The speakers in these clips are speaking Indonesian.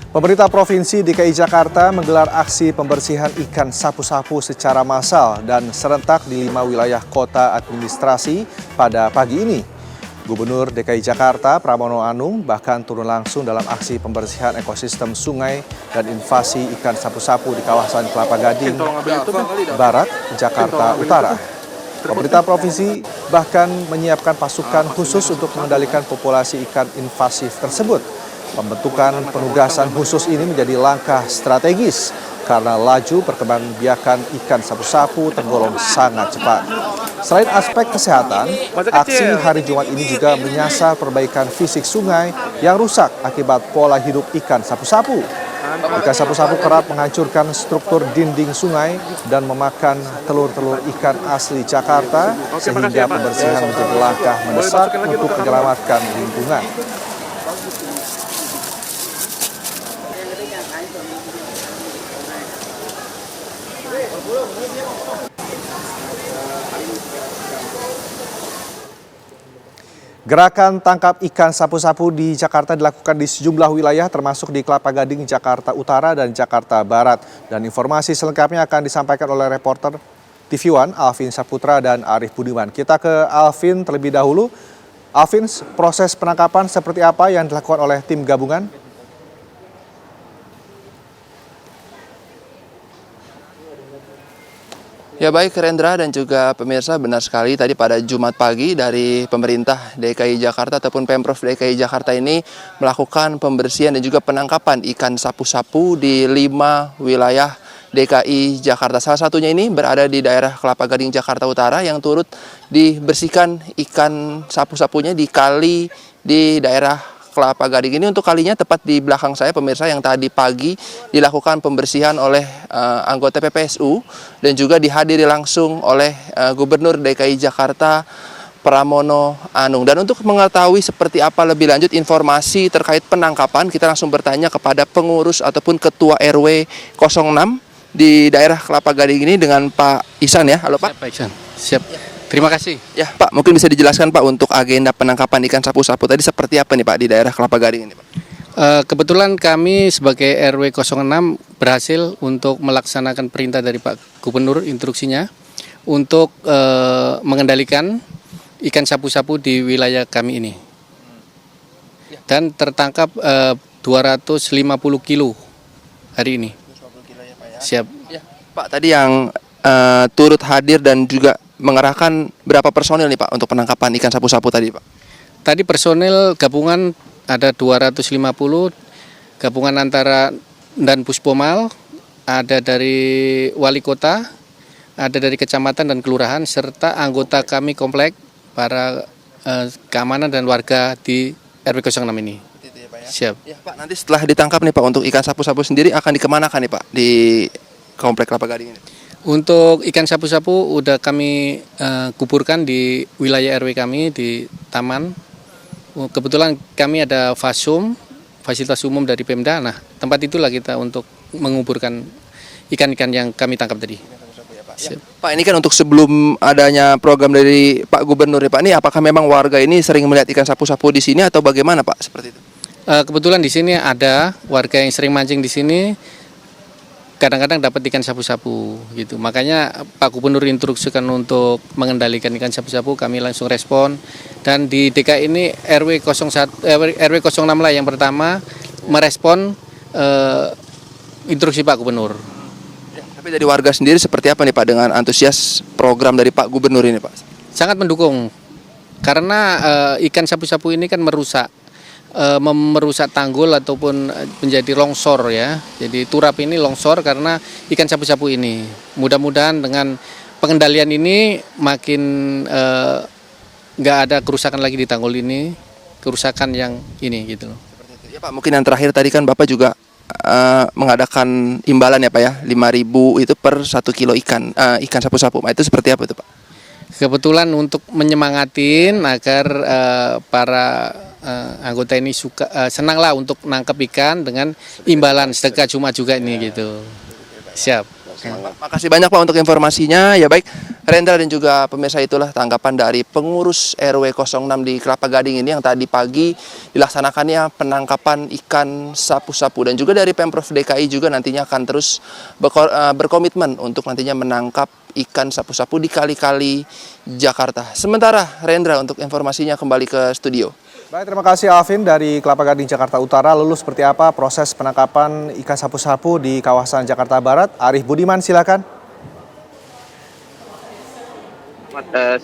Pemerintah Provinsi DKI Jakarta menggelar aksi pembersihan ikan sapu-sapu secara massal dan serentak di 5 wilayah kota administrasi pada pagi ini. Gubernur DKI Jakarta Pramono Anung bahkan turun langsung dalam aksi pembersihan ekosistem sungai dan invasi ikan sapu-sapu di kawasan Kelapa Gading, Barat, Jakarta Utara. Pemerintah provinsi bahkan menyiapkan pasukan khusus untuk mengendalikan populasi ikan invasif tersebut. Pembentukan penugasan khusus ini menjadi langkah strategis karena laju perkembangbiakan ikan sapu-sapu tergolong sangat cepat. Selain aspek kesehatan, aksi hari Jumat ini juga menyasar perbaikan fisik sungai yang rusak akibat pola hidup ikan sapu-sapu. Ikan sapu-sapu kerap menghancurkan struktur dinding sungai dan memakan telur-telur ikan asli Jakarta, sehingga pembersihan menjadi langkah mendesak untuk menyelamatkan lingkungan. Gerakan tangkap ikan sapu-sapu di Jakarta dilakukan di sejumlah wilayah termasuk di Kelapa Gading, Jakarta Utara dan Jakarta Barat. Dan informasi selengkapnya akan disampaikan oleh reporter TV One Alvin Saputra dan Arif Budiman. Kita ke Alvin terlebih dahulu. Alvin, proses penangkapan seperti apa yang dilakukan oleh tim gabungan? Ya baik Rendra dan juga pemirsa, benar sekali tadi pada Jumat pagi dari pemerintah DKI Jakarta ataupun Pemprov DKI Jakarta ini melakukan pembersihan dan juga penangkapan ikan sapu-sapu di 5 wilayah DKI Jakarta. Salah satunya ini berada di daerah Kelapa Gading Jakarta Utara yang turut dibersihkan ikan sapu-sapunya di kali di daerah Kelapa Gading ini untuk kalinya tepat di belakang saya pemirsa, yang tadi pagi dilakukan pembersihan oleh anggota PPSU dan juga dihadiri langsung oleh Gubernur DKI Jakarta Pramono Anung. Dan untuk mengetahui seperti apa lebih lanjut informasi terkait penangkapan, kita langsung bertanya kepada pengurus ataupun Ketua RW 06 di daerah Kelapa Gading ini dengan Pak Ihsan ya. Halo Pak. Siap, Pak Ihsan. Siap. Terima kasih. Ya Pak, mungkin bisa dijelaskan Pak untuk agenda penangkapan ikan sapu-sapu tadi seperti apa nih Pak di daerah Kelapa Gading ini Pak? Kebetulan kami sebagai RW 06 berhasil untuk melaksanakan perintah dari Pak Gubernur, instruksinya untuk mengendalikan ikan sapu-sapu di wilayah kami ini. Dan tertangkap 250 kilo hari ini. Siap. Ya, Pak, tadi yang turut hadir dan juga mengerahkan berapa personil nih Pak untuk penangkapan ikan sapu-sapu tadi Pak? Tadi personil gabungan ada 250, gabungan antara dan Puspomal, ada dari wali kota, ada dari kecamatan dan kelurahan, serta anggota kami komplek, para keamanan dan warga di RW 06 ini. Siap. Ya Pak, nanti setelah ditangkap nih Pak untuk ikan sapu-sapu sendiri akan dikemanakan nih Pak di komplek Kelapa Gading ini? Untuk ikan sapu-sapu udah kami kuburkan di wilayah RW kami di taman. Kebetulan kami ada fasum, fasilitas umum dari Pemda. Nah, tempat itulah kita untuk menguburkan ikan-ikan yang kami tangkap tadi. Pak, ini kan untuk sebelum adanya program dari Pak Gubernur ya Pak, ini apakah memang warga ini sering melihat ikan sapu-sapu di sini atau bagaimana Pak seperti itu? Kebetulan di sini ada warga yang sering mancing di sini. Kadang-kadang dapat ikan sapu-sapu gitu. Makanya Pak Gubernur instruksikan untuk mengendalikan ikan sapu-sapu, kami langsung respon. Dan di DKI ini RW 06 lah yang pertama merespon instruksi Pak Gubernur. Ya, tapi dari warga sendiri seperti apa nih Pak dengan antusias program dari Pak Gubernur ini Pak? Sangat mendukung. Karena ikan sapu-sapu ini kan merusak tanggul ataupun menjadi longsor ya. Jadi turap ini longsor karena ikan sapu-sapu ini. Mudah-mudahan dengan pengendalian ini makin nggak ada kerusakan lagi di tanggul ini, kerusakan yang ini gitu loh. Ya Pak, mungkin yang terakhir tadi kan Bapak juga mengadakan imbalan ya Pak ya, 5.000 itu per 1 kilo ikan sapu-sapu. Itu seperti apa itu Pak? Kebetulan untuk menyemangatin agar para anggota ini senang lah untuk nangkep ikan dengan imbalan sedekah Jumat juga ini gitu. Siap. Makasih banyak Pak untuk informasinya. Ya baik, Rendra dan juga pemirsa, itulah tanggapan dari pengurus RW 06 di Kelapa Gading ini yang tadi pagi dilaksanakannya penangkapan ikan sapu-sapu, dan juga dari Pemprov DKI juga nantinya akan terus berkomitmen untuk nantinya menangkap ikan sapu-sapu di kali-kali Jakarta. Sementara Rendra, untuk informasinya kembali ke studio. Baik, terima kasih Alvin dari Kelapa Gading, Jakarta Utara. Lalu seperti apa proses penangkapan ikan sapu-sapu di kawasan Jakarta Barat? Arif Budiman, silakan.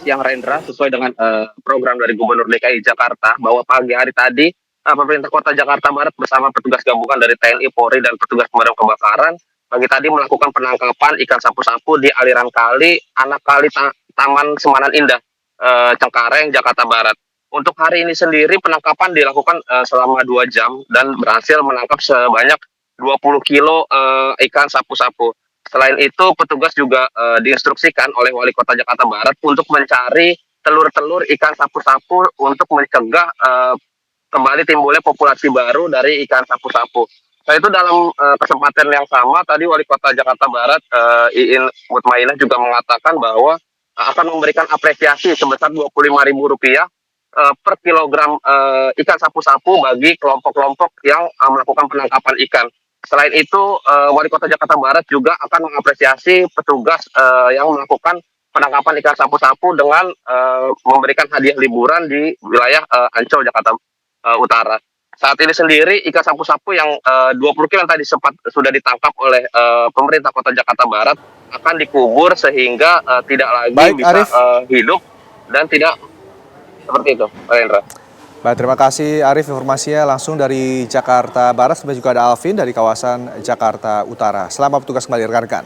Siang Rendra, sesuai dengan program dari Gubernur DKI Jakarta bahwa pagi hari tadi pemerintah Kota Jakarta Barat bersama petugas gabungan dari TNI, Polri, dan petugas pemadam kebakaran pagi tadi melakukan penangkapan ikan sapu-sapu di aliran kali anak kali Taman Semanan Indah, Cengkareng, Jakarta Barat. Untuk hari ini sendiri penangkapan dilakukan selama 2 jam dan berhasil menangkap sebanyak 20 kilo ikan sapu-sapu. Selain itu, petugas juga diinstruksikan oleh Wali Kota Jakarta Barat untuk mencari telur-telur ikan sapu-sapu untuk mencegah kembali timbulnya populasi baru dari ikan sapu-sapu. Nah, itu dalam kesempatan yang sama, tadi Wali Kota Jakarta Barat, Iin Mutmainah, juga mengatakan bahwa akan memberikan apresiasi sebesar Rp25.000 per kilogram ikan sapu-sapu bagi kelompok-kelompok yang melakukan penangkapan ikan. Selain itu, Wali Kota Jakarta Barat juga akan mengapresiasi petugas yang melakukan penangkapan ikan sapu-sapu dengan memberikan hadiah liburan di wilayah Ancol, Jakarta Utara. Saat ini sendiri ikan sapu-sapu yang 20 kilo yang tadi sempat sudah ditangkap oleh pemerintah Kota Jakarta Barat akan dikubur sehingga tidak lagi Baik, bisa Arif. hidup dan tidak seperti itu, Pak Hendra. Baik, terima kasih Arif, informasinya langsung dari Jakarta Barat. Sebenarnya juga ada Alvin dari kawasan Jakarta Utara. Selamat bertugas kembali rekan-rekan.